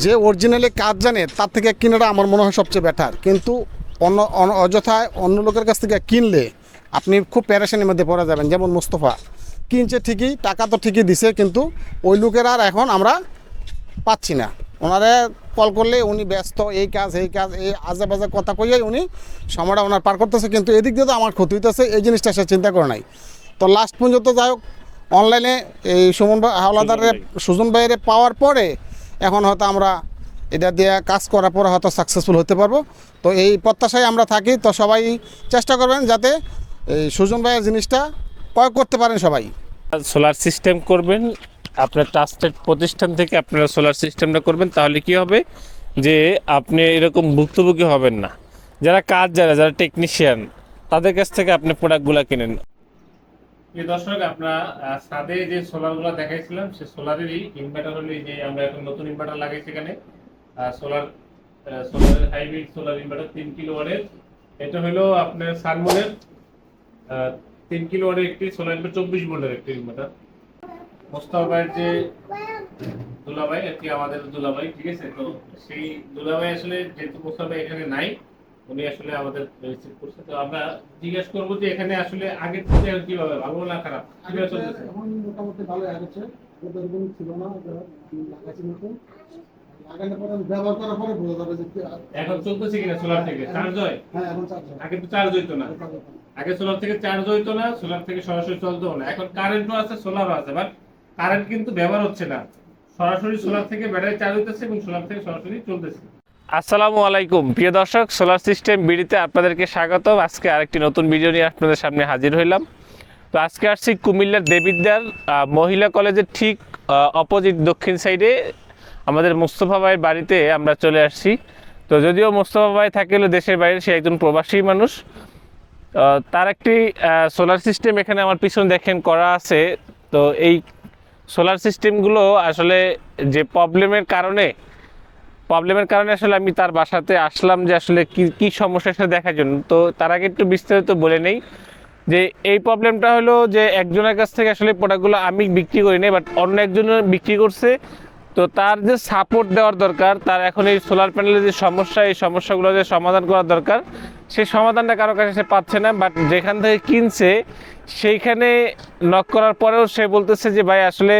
যে অরিজিনালি কাজ জানে তার থেকে কেনাটা আমার মনে হয় সবচেয়ে বেটার। কিন্তু অযথায় অন্য লোকের কাছ থেকে কিনলে আপনি খুব প্যারেশানির মধ্যে পড়ে যাবেন। যেমন মুস্তফা কিনছে ঠিকই, টাকা তো ঠিকই দিছে, কিন্তু ওই লোকের আর এখন আমরা পাচ্ছি না। ওনারে কল করলে উনি ব্যস্ত, এই কাজ এই আজে বাজে কথা কইয়াই উনি সময়টা ওনার পার করতেছে, কিন্তু এদিক দিয়ে তো আমার ক্ষতি হইতেছে, এই জিনিসটা সে চিন্তা করে নাই। তো লাস্ট পর্যন্ত যাই হোক অনলাইনে এই সুমন ভাই হাওলাদারের সুজন ভাইয়ের পাওয়ার পরে এখন হয়তো আমরা এটা দিয়ে কাজ করার পরে হয়তো সাকসেসফুল হতে পারবো। তো এই প্রত্যাশায় আমরা থাকি। তো সবাই চেষ্টা করবেন যাতে এই সুজন ভাইয়ের জিনিসটা প্রয়োগ করতে পারেন সবাই। সোলার সিস্টেম করবেন, আপনার ট্রাস্টেড প্রতিষ্ঠান থেকে আপনারা সোলার সিস্টেমটা করবেন, তাহলে কি হবে যে আপনি এরকম ভুক্তভোগী হবেন না। যারা কাজ যারা টেকনিশিয়ান তাদের কাছ থেকে আপনি প্রোডাক্টগুলো কিনেন। এই দর্শক, আপনারা ছাদে যে সোলারগুলো দেখাইছিলাম সে সোলারেরই ইনভার্টার হলো এই যে আমরা এখন নতুন ইনভার্টার লাগাইছি এখানে। সোলারের হাইব্রিড সোলার ইনভার্টার 3 কিলোওয়াটের। এটা হলো আপনার সানমুনের 3 কিলোওয়াটের একটি সোলার ইনভার্টার, 24 ভোল্টের একটি ইনভার্টার। মোস্তফা ভাইয়ের যে দুলাভাই আর কি, আমাদের দুলাভাই, ঠিক আছে। তো সেই দুলাভাই আসলে যেহেতু মোস্তফা ভাই এখানে নাই, উনি আসলে আমাদের রিসিভ করছে। তো আমরা জিজ্ঞেস করবো যে এখানে আসলে আগের থেকে কিভাবে, ভালো না খারাপ, কিভাবে চলতেছে? এখন মোটামুটি ভালো আগেছে, এরকম ছিল না, লাগাইছি নতুন, লাগানোর পরে ব্যবহার করার পরে বোঝা যাবে যে এখন চলতেছে কিনা সোলার থেকে চার্জ হয়? হ্যাঁ এখন চার্জ হয়। আগে তো চার্জ হইতো না, আগে সোলার থেকে চার্জ হইতো না, সোলার থেকে সরাসরি চলতো না। এখন কারেন্টও আছে, সোলারও আছে, বাট কারেন্ট কিন্তু ব্যবহার হচ্ছে না, সরাসরি সোলার থেকে ব্যাটারি চার্জ হইতেছে এবং সোলার থেকে সরাসরি চলতেছে। আসসালামু আলাইকুম প্রিয় দর্শক, সোলার সিস্টেম বিডিতে আপনাদেরকে স্বাগত। আজকে আরেকটি নতুন ভিডিও নিয়ে আপনাদের সামনে হাজির হইলাম। তো আজকে আসছি কুমিল্লার দেবিদ্যার মহিলা কলেজের ঠিক অপোজিট দক্ষিণ সাইডে আমাদের মোস্তফা ভাইয়ের বাড়িতে আমরা চলে আসছি। তো যদিও মোস্তফা ভাই থাকে দেশের বাইরে, সে একজন প্রবাসী মানুষ। তার একটি সোলার সিস্টেম এখানে আমার পিছনে দেখেন করা আছে। তো এই সোলার সিস্টেমগুলো আসলে যে প্রবলেমের কারণে আসলে আমি তার বাসাতে আসলাম যে আসলে কি সমস্যার সাথে দেখার জন্য। তো তার আগে একটু বিস্তারিত বলে নেই যে এই প্রবলেমটা হলো যে একজনের কাছ থেকে আসলে প্রোডাক্টগুলো আমি বিক্রি করি নাই, বাট অন্য একজনের বিক্রি করছে। তো তার যে সাপোর্ট দেওয়ার দরকার, তার এখন এই সোলার প্যানেলের যে সমস্যা, এই সমস্যাগুলো যে সমাধান করার দরকার, সেই সমাধানটা কারো কাছে সে পাচ্ছে না। বাট যেখান থেকে কিনছে সেইখানে নক করার পরেও সে বলতেছে যে ভাই আসলে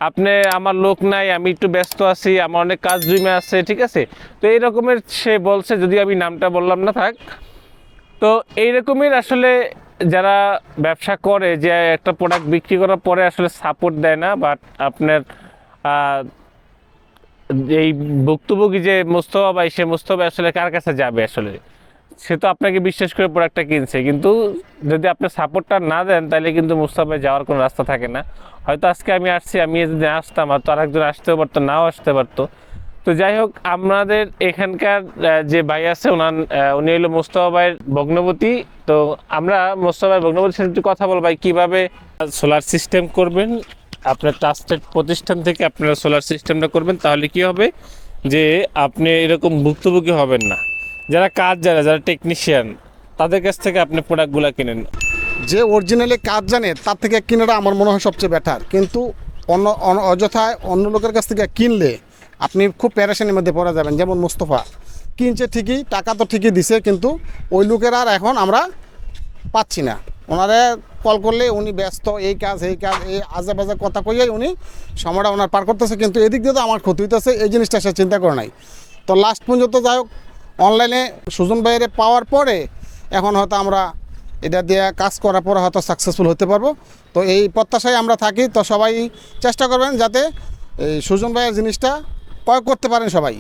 আপনি, আমার লোক নাই, আমি একটু ব্যস্ত আছি, আমার অনেক কাজ জমে আছে, ঠিক আছে। তো এই রকমের সে বলছে, যদি আমি নামটা বললাম না থাক। তো এই রকমের আসলে যারা ব্যবসা করে, যে একটা প্রোডাক্ট বিক্রি করার পরে আসলে সাপোর্ট দেয় না, বাট আপনার এই ভুক্তভোগী যে মোস্তফা ভাই, সে মোস্তফা আসলে কার কাছে যাবে? আসলে সে তো আপনাকে বিশ্বাস করে প্রোডাক্টটা কিনছে, কিন্তু যদি আপনি সাপোর্টটা না দেন তাহলে কিন্তু মোস্তফা ভাই যাওয়ার কোনো রাস্তা থাকে না। হয়তো আজকে আমি আসছি, আমি যদি আসতাম আর তো আরেকজন আসতেও পারতো, নাও আসতে পারতো। তো যাই হোক, আমাদের এখানকার যে ভাই আছে উনি হলো মোস্তফা ভাইয়ের ভগ্নপতি। তো আমরা মোস্তফা ভাইয়ের ভগ্নপতির সাথে একটু কথা বলবো, ভাই কীভাবে সোলার সিস্টেম করবেন, আপনার ট্রাস্টেড প্রতিষ্ঠান থেকে আপনারা সোলার সিস্টেমটা করবেন, তাহলে কি হবে যে আপনি এরকম ভুক্তভোগী হবেন না। যারা কাজ যারা টেকনিশিয়ান তাদের কাছ থেকে আপনি প্রোডাক্টগুলো কিনেন। যে অরিজিনালি কাজ জানে তার থেকে কেনাটা আমার মনে হয় সবচেয়ে বেটার। কিন্তু অযথায় অন্য লোকের কাছ থেকে কিনলে আপনি খুব প্যারেশানির মধ্যে পড়ে যাবেন। যেমন মুস্তফা কিনছে ঠিকই, টাকা তো ঠিকই দিছে, কিন্তু ওই লোকের আর এখন আমরা পাচ্ছি না। ওনারে কল করলে উনি ব্যস্ত, এই কাজ এই আজে বাজে কথা কইয়াই উনি সময়টা ওনার পার করতেছে, কিন্তু এদিক দিয়ে তো আমার ক্ষতি হইতেছে, এই জিনিসটা সে চিন্তা করে নাই। তো লাস্ট পর্যন্ত যাই হোক অনলাইনে সুজন ভাইয়ের পাওয়ার পরে এখন হয়তো আমরা এটা দিয়ে কাজ করার পরে হয়তো সাকসেসফুল হতে পারবো। তো এই প্রত্যাশায় আমরা থাকি। তো সবাই চেষ্টা করবেন যাতে এই সুজন ভাইয়ের জিনিসটা প্রয়োগ করতে পারেন সবাই।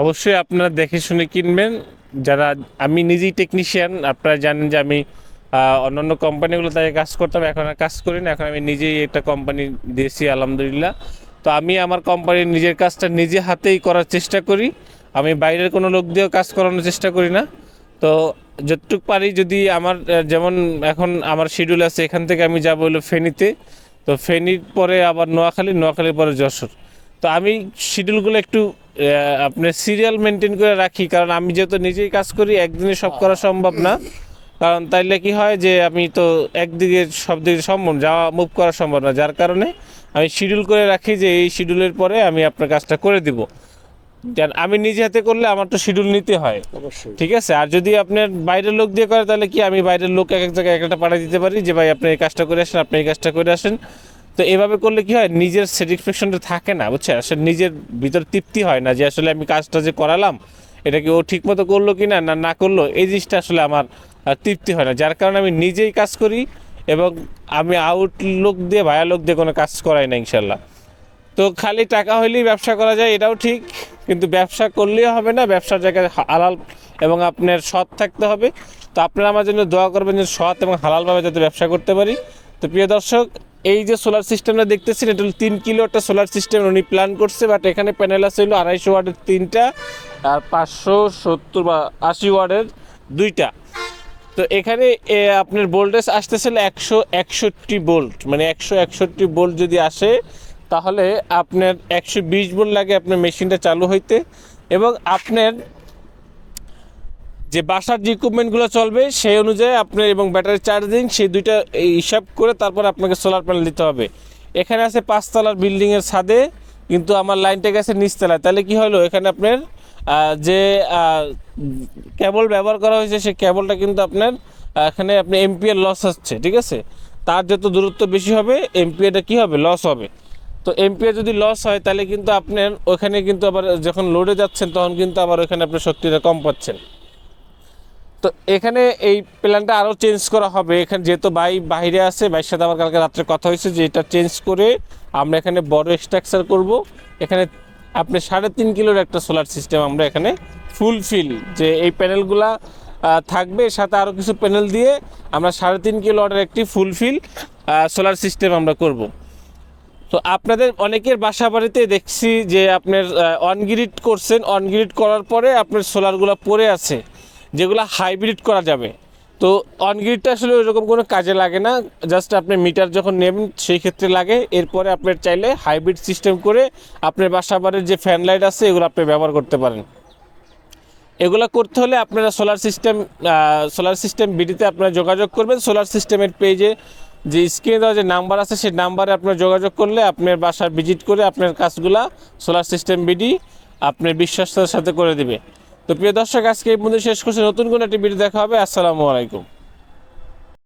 অবশ্যই আপনারা দেখে শুনে কিনবেন। যারা, আমি নিজেই টেকনিশিয়ান, আপনারা জানেন যে আমি অন্যান্য কোম্পানিগুলো তাই কাজ করতাম, এখন আর কাজ করি না, এখন আমি নিজেই একটা কোম্পানি দিয়েছি আলহামদুলিল্লাহ। তো আমি আমার কোম্পানির নিজের কাজটা নিজে হাতেই করার চেষ্টা করি, আমি বাইরের কোনো লোক দিয়েও কাজ করানোর চেষ্টা করি না। তো যতটুকু পারি, যদি আমার যেমন এখন আমার শিডিউল আছে, এখান থেকে আমি যাবো হলো ফেনীতে, তো ফেনীর পরে আবার নোয়াখালীর পরে যশোর। তো আমি শিডিউলগুলো একটু আপনার সিরিয়াল মেনটেন করে রাখি, কারণ আমি যেহেতু নিজেই কাজ করি, একদিনে সব করা সম্ভব না। কারণ তাইলে কি হয় যে আমি তো একদিকে সব দিকে সম্ভব যাওয়া মুভ করা সম্ভব না, যার কারণে আমি শিডিউল করে রাখি যে এই শিডিউলের পরে আমি আপনার কাজটা করে দিব। কারণ আমি নিজে হাতে করলে আমার তো শিডিউল নিতে হয়, অবশ্যই। ঠিক আছে। আর যদি আপনার বাইরের লোক দিয়ে করে তাহলে কি আমি বাইরের লোক এক এক জায়গায় একটা পাঠিয়ে দিতে পারি যে ভাই আপনি এই কাজটা করে আসেন, আপনি এই কাজটা করে আসেন। তো এভাবে করলে কি হয়, নিজের স্যাটিসফ্যাকশনটা থাকে না, বুঝছেন, আসলে নিজের ভিতর তৃপ্তি হয় না যে আসলে আমি কাজটা যে করালাম এটা কি ও ঠিক মতো করলো কি না না না করলো, এই জিনিসটা আসলে আমার তৃপ্তি হয় না। যার কারণে আমি নিজেই কাজ করি এবং আমি আউটলুক দিয়ে ভায়া লোক দিয়ে কোনো কাজ করাই না ইনশাল্লাহ। তো খালি টাকা হইলেই ব্যবসা করা যায় এটাও ঠিক, কিন্তু ব্যবসা করলেই হবে না, ব্যবসার জায়গায় হালাল এবং আপনার সৎ থাকতে হবে। তো আপনারা আমার জন্য দোয়া করবেন যে সৎ এবং হালালভাবে যাতে ব্যবসা করতে পারি। তো প্রিয় দর্শক, এই যে সোলার সিস্টেমটা দেখতেছেন এটা হলো 3 কিলো একটা সোলার সিস্টেম উনি প্ল্যান করছে, বাট এখানে প্যানেল আছে হলো 250 ওয়াটের 3টা আর 570 বা 80 ওয়াটের 2টা। তো এখানে আপনার ভোল্টেজ আসতেছিল 161 ভোল্ট, মানে 161 ভোল্ট যদি আসে তাহলে আপনার 120 ভোল্ট লাগে আপনার মেশিনটা চালু হইতে। এবং আপনার যে বাসার যে ইকুইপমেন্টগুলো চলবে সেই অনুযায়ী আপনার এবং ব্যাটারি চার্জিং সেই দুইটা হিসাব করে তারপর আপনাকে সোলার প্যানেল দিতে হবে। এখানে আছে 5তলার বিল্ডিংয়ের ছাদে, কিন্তু আমার লাইনটা গেছে নিচতলায়। তাহলে কি হলো, এখানে আপনার যে কেবল ব্যবহার করা হয়েছে সেই কেবলটা কিন্তু আপনার এখানে আপনি এমপিএর লস হচ্ছে, ঠিক আছে। তার যত দূরত্ব বেশি হবে এমপিএটা কি হবে, লস হবে। তো এমপিএ যদি লস হয় তাহলে কিন্তু আপনার ওখানে কিন্তু আবার যখন লোডে যাচ্ছেন তখন কিন্তু আবার ওখানে আপনার শক্তিটা কম পাচ্ছেন। তো এখানে এই প্ল্যানটা আরও চেঞ্জ করা হবে। এখানে যেহেতু বাইরে আছে, ভাইয়ের সাথে আমার কালকে রাত্রে কথা হয়েছে যে এটা চেঞ্জ করে আমরা এখানে বড় স্ট্রাকচার করব। এখানে আপনি 3.5 কিলোর একটা সোলার সিস্টেম আমরা এখানে ফুলফিল যে এই প্যানেলগুলা থাকবে, সাথে আরও কিছু প্যানেল দিয়ে আমরা 3.5 কিলো ওয়াটের একটি ফুলফিল সোলার সিস্টেম আমরা করব। তো আপনাদের অনেকের বাসা বাড়িতে দেখছি যে আপনার অনগ্রিড করছেন, অনগ্রিড করার পরে আপনার সোলারগুলো পড়ে আছে যেগুলো হাইব্রিড করা যাবে। তো অনগ্রিডটা আসলে ওইরকম কোনো কাজে লাগে না, জাস্ট আপনি মিটার যখন নেবেন সেই ক্ষেত্রে লাগে। এরপরে আপনার চাইলে হাইব্রিড সিস্টেম করে আপনার বাসা বাড়ির যে ফ্যান লাইট আছে এগুলো আপনি ব্যবহার করতে পারেন। এগুলো করতে হলে আপনারা সোলার সিস্টেম বিডিতে আপনারা যোগাযোগ করবেন। সোলার সিস্টেমের পেজে যে স্ক্রিনে দেওয়া যে নাম্বার আছে সেই নাম্বারে আপনার যোগাযোগ করলে আপনার বাসায় ভিজিট করে আপনার কাজগুলা সোলার সিস্টেম বিডি আপনার বিশ্বস্ততার সাথে করে দিবে। তো প্রিয় দর্শক, আজকে এই পর্যন্ত শেষ করছি, নতুন কোনো একটি ভিডিও দেখা হবে। আসসালামু আলাইকুম।